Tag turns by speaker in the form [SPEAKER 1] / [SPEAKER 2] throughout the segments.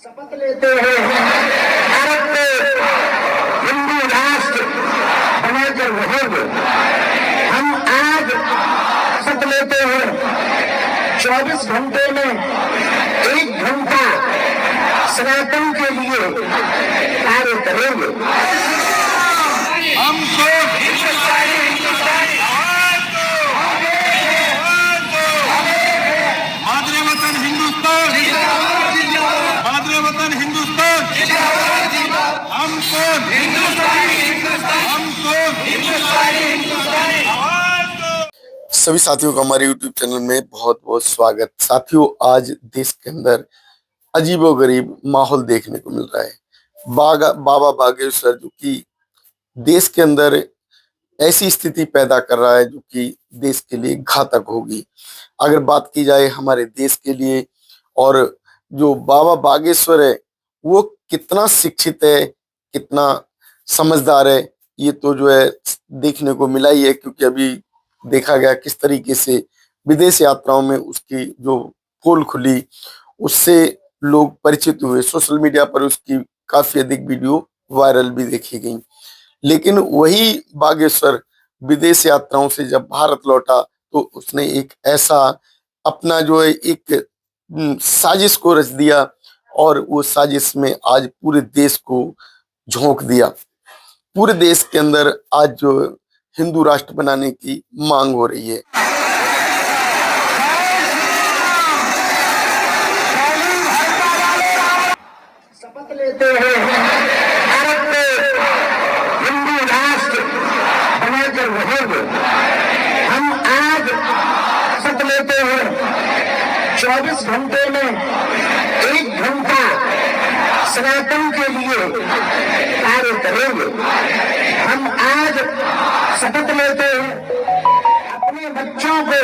[SPEAKER 1] शपथ लेते हैं भारत को हिंदू राष्ट्र बनाकर रहेंगे। हम आज शपथ लेते हैं 24 घंटे में 1 घंटा सनातन के लिए कार्य करेंगे।
[SPEAKER 2] हमको मादरे वतन हिंदुस्तान, मादरे वतन हिंदुस्तान, हमको
[SPEAKER 3] सभी साथियों का हमारे YouTube चैनल में बहुत बहुत स्वागत। साथियों, आज देश के अंदर अजीबोगरीब माहौल देखने को मिल रहा है। बाबा बागेश्वर जो कि देश के अंदर ऐसी स्थिति पैदा कर रहा है जो कि देश के लिए घातक होगी। अगर बात की जाए हमारे देश के लिए, और जो बाबा बागेश्वर है वो कितना शिक्षित है, कितना समझदार है, ये तो जो है देखने को मिला ही है। क्योंकि अभी देखा गया किस तरीके से विदेश यात्राओं में उसकी जो पोल खुली, उससे लोग परिचित हुए। सोशल मीडिया पर उसकी काफी अधिक वीडियो वायरल भी देखी गई। लेकिन वही बागेश्वर विदेश यात्राओं से जब भारत लौटा तो उसने एक ऐसा अपना जो है एक साजिश को रच दिया, और वो साजिश में आज पूरे देश को झोंक दिया। पूरे देश के अंदर आज जो हिंदू राष्ट्र बनाने की मांग हो रही है।
[SPEAKER 1] शपथ लेते हैं भारत को हिंदू राष्ट्र बनाकर रहेंगे। हम आज शपथ लेते हैं 24 घंटे में 1 घंटा सनातन के लिए कार्य करेंगे। हम आज शपथ लेते हैं अपने बच्चों को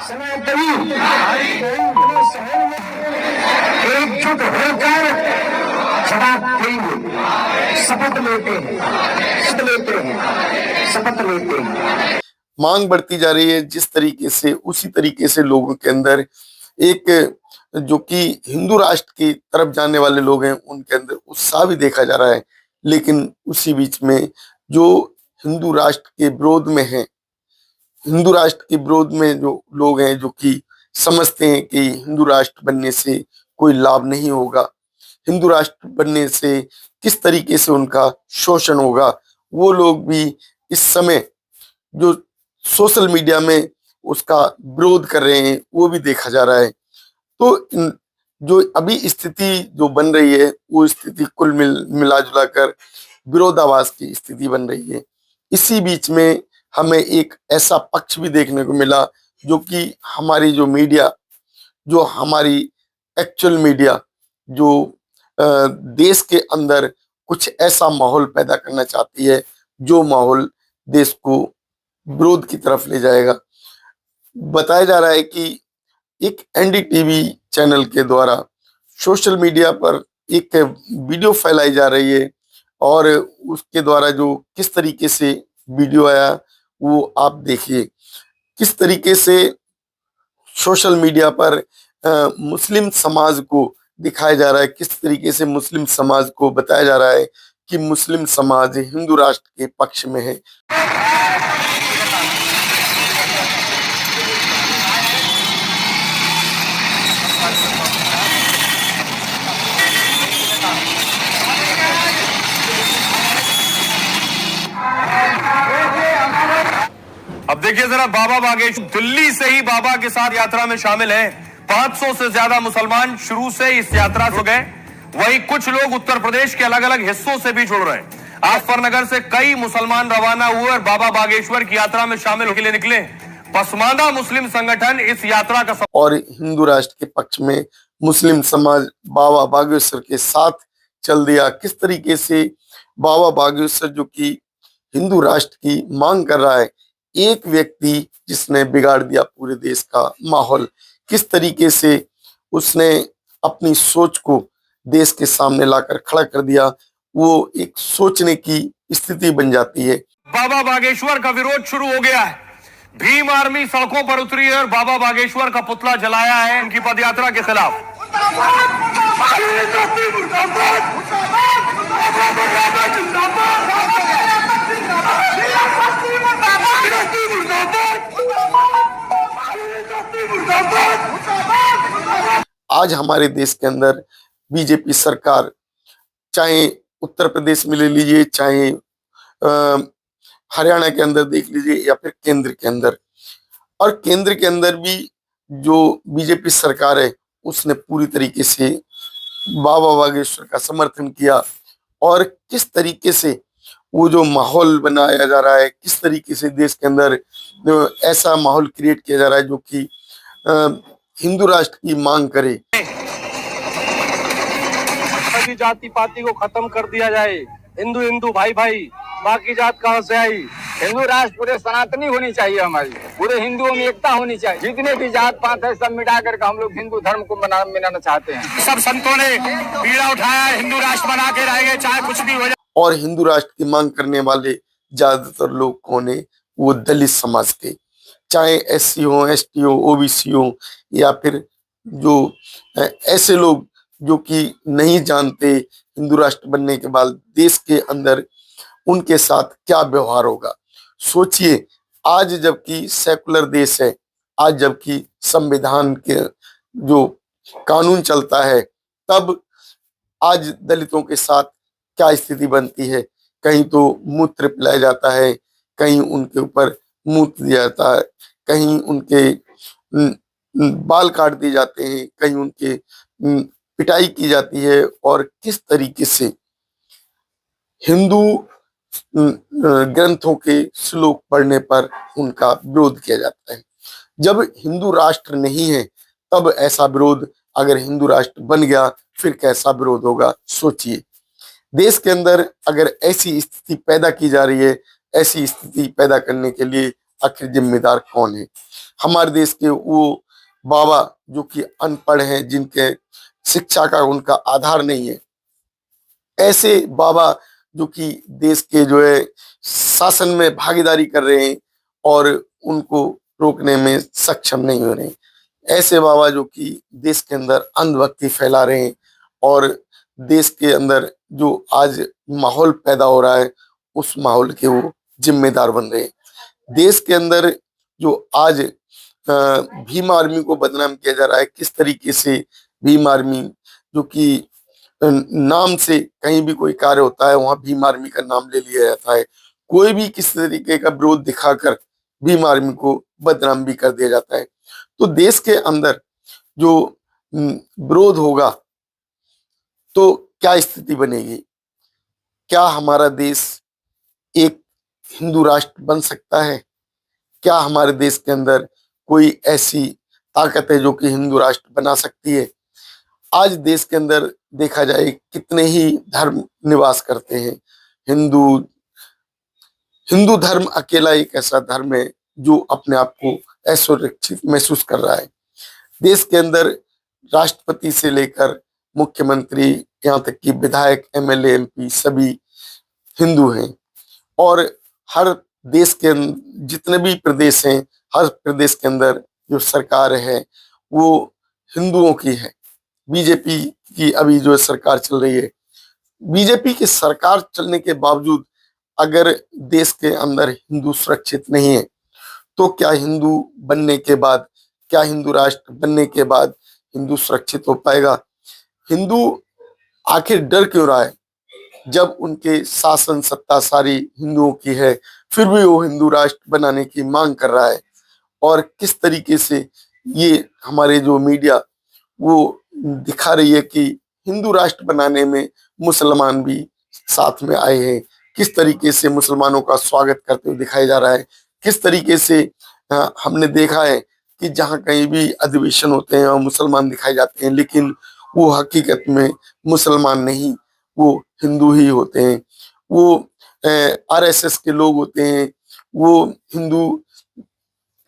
[SPEAKER 1] सनातनी शहर में एकजुट होकर जवाब देंगे। शपथ लेते हैं, शपथ लेते हैं, शपथ लेते हैं।
[SPEAKER 3] मांग बढ़ती जा रही है जिस तरीके से, उसी तरीके से लोगों के अंदर एक जो कि हिंदू राष्ट्र की तरफ जाने वाले लोग हैं उनके अंदर उत्साह भी देखा जा रहा है। लेकिन उसी बीच में जो हिंदू राष्ट्र के विरोध में है, हिंदू राष्ट्र के विरोध में जो लोग हैं जो कि समझते हैं कि हिंदू राष्ट्र बनने से कोई लाभ नहीं होगा, हिंदू राष्ट्र बनने से किस तरीके से उनका शोषण होगा, वो लोग भी इस समय जो सोशल मीडिया में उसका विरोध कर रहे हैं वो भी देखा जा रहा है। तो जो अभी स्थिति जो बन रही है वो स्थिति कुल मिला जुला कर विरोधाभास की स्थिति बन रही है। इसी बीच में हमें एक ऐसा पक्ष भी देखने को मिला जो कि हमारी जो मीडिया, जो हमारी एक्चुअल मीडिया, जो देश के अंदर कुछ ऐसा माहौल पैदा करना चाहती है जो माहौल देश को विरोध की तरफ ले जाएगा। बताया जा रहा है कि एक एनडीटीवी चैनल के द्वारा सोशल मीडिया पर एक वीडियो फैलाई जा रही है, और उसके द्वारा जो किस तरीके से वीडियो आया वो आप देखिए। किस तरीके से सोशल मीडिया पर मुस्लिम समाज को दिखाया जा रहा है, किस तरीके से मुस्लिम समाज को बताया जा रहा है कि मुस्लिम समाज हिंदू राष्ट्र के पक्ष में है।
[SPEAKER 2] अब देखिए जरा, बाबा बागेश्वर दिल्ली से ही बाबा के साथ यात्रा में शामिल हैं। 500 से ज्यादा मुसलमान शुरू से इस यात्रा से गए। वहीं कुछ लोग उत्तर प्रदेश के अलग अलग हिस्सों से भी जुड़ रहे हैं। मुजफ्फरनगर से कई मुसलमान रवाना हुए और बाबा बागेश्वर की यात्रा में शामिल होने के लिए निकले। पसमानदा मुस्लिम संगठन इस यात्रा का
[SPEAKER 3] और हिंदू राष्ट्र के पक्ष में मुस्लिम समाज बाबा बागेश्वर के साथ चल दिया। किस तरीके से बाबा बागेश्वर जो कि हिंदू राष्ट्र की मांग कर रहा है, एक व्यक्ति जिसने बिगाड़ दिया पूरे देश का माहौल, किस तरीके से उसने अपनी सोच को देश के सामने लाकर खड़ा कर दिया, वो एक सोचने की स्थिति बन जाती है।
[SPEAKER 2] बाबा बागेश्वर का विरोध शुरू हो गया है। भीम आर्मी सड़कों पर उतरी है और बाबा बागेश्वर का पुतला जलाया है उनकी पदयात्रा के खिलाफ।
[SPEAKER 3] आज हमारे देश के अंदर बीजेपी सरकार, चाहे उत्तर प्रदेश में ले लीजिए, चाहे हरियाणा के अंदर देख लीजिए, या फिर केंद्र के अंदर, और केंद्र के अंदर भी जो बीजेपी सरकार है उसने पूरी तरीके से बाबा बागेश्वर का समर्थन किया। और किस तरीके से वो जो माहौल बनाया जा रहा है, किस तरीके से देश के अंदर ऐसा माहौल क्रिएट किया जा रहा है जो कि हिंदू राष्ट्र की मांग करे।
[SPEAKER 4] सभी जाति पाति को खत्म कर दिया जाए, हिंदू हिंदू भाई भाई, बाकी जात कहां से आई।
[SPEAKER 5] हिंदू राष्ट्र पूरे सनातनी होनी चाहिए, हमारी पूरे हिंदुओं में एकता होनी चाहिए। जितने भी जात पात है सब मिटा करके हम लोग हिंदू धर्म को मनाना चाहते हैं।
[SPEAKER 4] सब संतों ने पीड़ा उठाया, हिंदू राष्ट्र बना के रहेंगे चाहे कुछ भी हो जाए।
[SPEAKER 3] और हिंदू राष्ट्र की मांग करने वाले ज्यादातर लोग कौन है? वो दलित समाज के, चाहे एससी हो, एसटी हो, ओबीसी हो, या फिर जो ऐसे लोग जो कि नहीं जानते हिंदू राष्ट्र बनने के बाद देश के अंदर उनके साथ क्या व्यवहार होगा। सोचिए, आज जबकि सेकुलर देश है, आज जबकि संविधान के जो कानून चलता है, तब आज दलितों के साथ क्या स्थिति बनती है। कहीं तो मूत्र पिलाया जाता है, कहीं उनके ऊपर मूत्र दिया जाता है, कहीं उनके बाल काट दिए जाते हैं, कहीं उनके पिटाई की जाती है। और किस तरीके से हिंदू ग्रंथों के श्लोक पढ़ने पर उनका विरोध किया जाता है। जब हिंदू राष्ट्र नहीं है तब ऐसा विरोध, अगर हिंदू राष्ट्र बन गया फिर कैसा विरोध होगा। सोचिए, देश के अंदर अगर ऐसी स्थिति पैदा की जा रही है, ऐसी स्थिति पैदा करने के लिए आखिर जिम्मेदार कौन है? हमारे देश के वो बाबा जो कि अनपढ़ हैं, जिनके शिक्षा का उनका आधार नहीं है, ऐसे बाबा जो कि देश के जो है शासन में भागीदारी कर रहे हैं और उनको रोकने में सक्षम नहीं हो रहे हैं, ऐसे बाबा जो कि देश के अंदर अंधभक्ति फैला रहे हैं और देश के अंदर जो आज माहौल पैदा हो रहा है उस माहौल के वो जिम्मेदार बन रहे हैं। देश के अंदर जो आज भीम आर्मी को बदनाम किया जा रहा है, किस तरीके से भीम आर्मी जो कि नाम से कहीं भी कोई कार्य होता है वहां भीम आर्मी का नाम ले लिया जाता है, कोई भी किस तरीके का विरोध दिखाकर भीम आर्मी को बदनाम भी कर दिया जाता है। तो देश के अंदर जो विरोध होगा तो क्या स्थिति बनेगी? क्या हमारा देश एक हिंदू राष्ट्र बन सकता है? क्या हमारे देश के अंदर कोई ऐसी ताकत है जो कि हिंदू राष्ट्र बना सकती है? आज देश के अंदर देखा जाए कितने ही धर्म निवास करते हैं। हिंदू धर्म अकेला एक ऐसा धर्म है जो अपने आप को असुरक्षित महसूस कर रहा है। देश के अंदर राष्ट्रपति से लेकर मुख्यमंत्री, यहाँ तक कि विधायक, एमएलए, एमपी सभी हिंदू हैं। और हर देश के जितने भी प्रदेश हैं, हर प्रदेश के अंदर जो सरकार है वो हिंदुओं की है। बीजेपी की अभी जो सरकार चल रही है, बीजेपी की सरकार चलने के बावजूद अगर देश के अंदर हिंदू सुरक्षित नहीं है तो क्या हिंदू बनने के बाद, क्या हिंदू राष्ट्र बनने के बाद हिंदू सुरक्षित हो पाएगा? हिंदू आखिर डर क्यों रहा है जब उनके शासन सत्ता सारी हिंदुओं की है, फिर भी वो हिंदू राष्ट्र बनाने की मांग कर रहा है? और किस तरीके से ये हमारे जो मीडिया वो दिखा रही है कि हिंदू राष्ट्र बनाने में मुसलमान भी साथ में आए हैं, किस तरीके से मुसलमानों का स्वागत करते हुए दिखाया जा रहा है। किस तरीके से हमने देखा है कि जहां कहीं भी अधिवेशन होते हैं और मुसलमान दिखाए जाते हैं, लेकिन वो हकीकत में मुसलमान नहीं, वो हिंदू ही होते हैं। वो आरएसएस के लोग होते हैं, वो हिंदू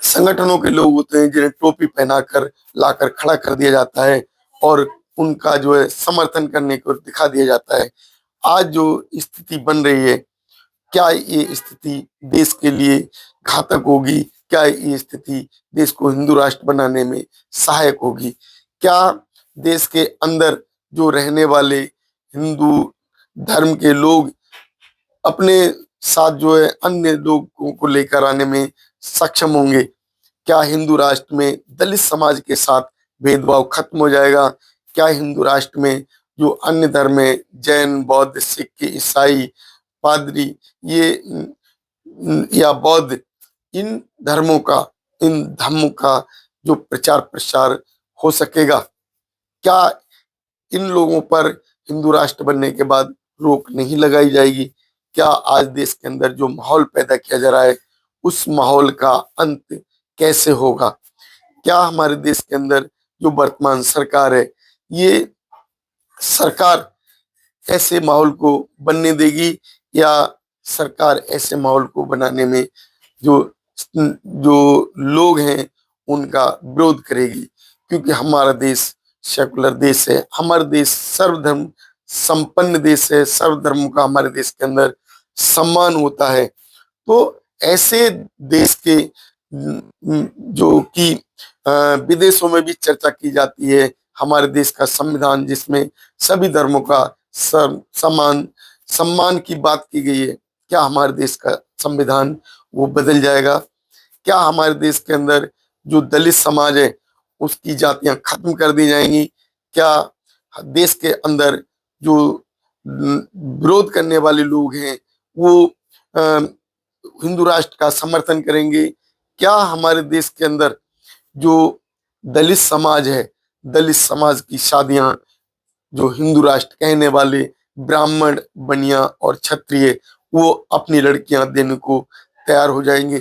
[SPEAKER 3] संगठनों के लोग होते हैं जिन्हें टोपी पहनाकर लाकर खड़ा कर दिया जाता है और उनका जो है समर्थन करने को दिखा दिया जाता है। आज जो स्थिति बन रही है, क्या ये स्थिति देश के लिए घातक होगी? क्या ये स्थिति देश को हिंदू राष्ट्र बनाने में सहायक होगी? क्या देश के अंदर जो रहने वाले हिंदू धर्म के लोग अपने साथ जो है अन्य लोगों को लेकर आने में सक्षम होंगे? क्या हिंदू राष्ट्र में दलित समाज के साथ भेदभाव खत्म हो जाएगा? क्या हिंदू राष्ट्र में जो अन्य धर्म है, जैन, बौद्ध, सिख, ईसाई, पादरी, ये या बौद्ध, इन धर्मों का जो प्रचार प्रसार हो सकेगा? क्या इन लोगों पर हिंदू राष्ट्र बनने के बाद रोक नहीं लगाई जाएगी? क्या आज देश के अंदर जो माहौल पैदा किया जा रहा है उस माहौल का अंत कैसे होगा? क्या हमारे देश के अंदर जो वर्तमान सरकार है, ये सरकार ऐसे माहौल को बनने देगी या सरकार ऐसे माहौल को बनाने में जो जो लोग हैं उनका विरोध करेगी? क्योंकि हमारा देश सेकुलर देश है, हमारा देश सर्वधर्म संपन्न देश है, सर्वधर्म का हमारे देश के अंदर सम्मान होता है। तो ऐसे देश के जो कि विदेशों में भी चर्चा की जाती है, हमारे देश का संविधान जिसमें सभी धर्मों का सम्मान की बात की गई है, क्या हमारे देश का संविधान वो बदल जाएगा? क्या हमारे देश के अंदर जो दलित समाज है उसकी जातियां खत्म कर दी जाएंगी? क्या देश के अंदर जो विरोध करने वाले लोग हैं वो हिंदू राष्ट्र का समर्थन करेंगे? क्या हमारे देश के अंदर जो दलित समाज है, दलित समाज की शादियां जो हिंदू राष्ट्र कहने वाले ब्राह्मण, बनिया और क्षत्रिय वो अपनी लड़कियां देने को तैयार हो जाएंगे?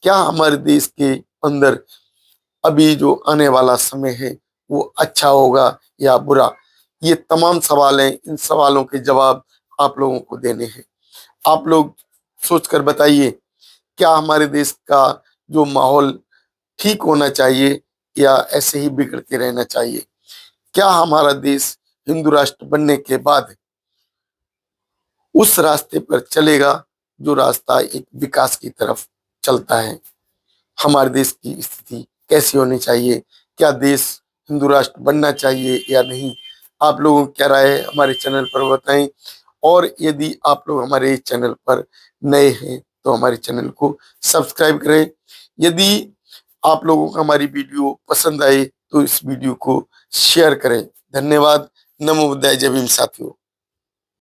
[SPEAKER 3] क्या हमारे देश के अंदर अभी जो आने वाला समय है वो अच्छा होगा या बुरा? ये तमाम सवाल हैं, इन सवालों के जवाब आप लोगों को देने हैं। आप लोग सोचकर बताइए, क्या हमारे देश का जो माहौल ठीक होना चाहिए या ऐसे ही बिगड़ते रहना चाहिए? क्या हमारा देश हिंदू राष्ट्र बनने के बाद उस रास्ते पर चलेगा जो रास्ता एक विकास की तरफ चलता है? हमारे देश की स्थिति कैसी होनी चाहिए? क्या देश हिंदू राष्ट्र बनना चाहिए या नहीं? आप लोगों की क्या राय है हमारे चैनल पर बताएं। और यदि आप लोग हमारे चैनल पर नए हैं तो हमारे चैनल को सब्सक्राइब करें। यदि आप लोगों को हमारी वीडियो पसंद आए तो इस वीडियो को शेयर करें। धन्यवाद। नमो बुद्धाय। जय भीम साथियों।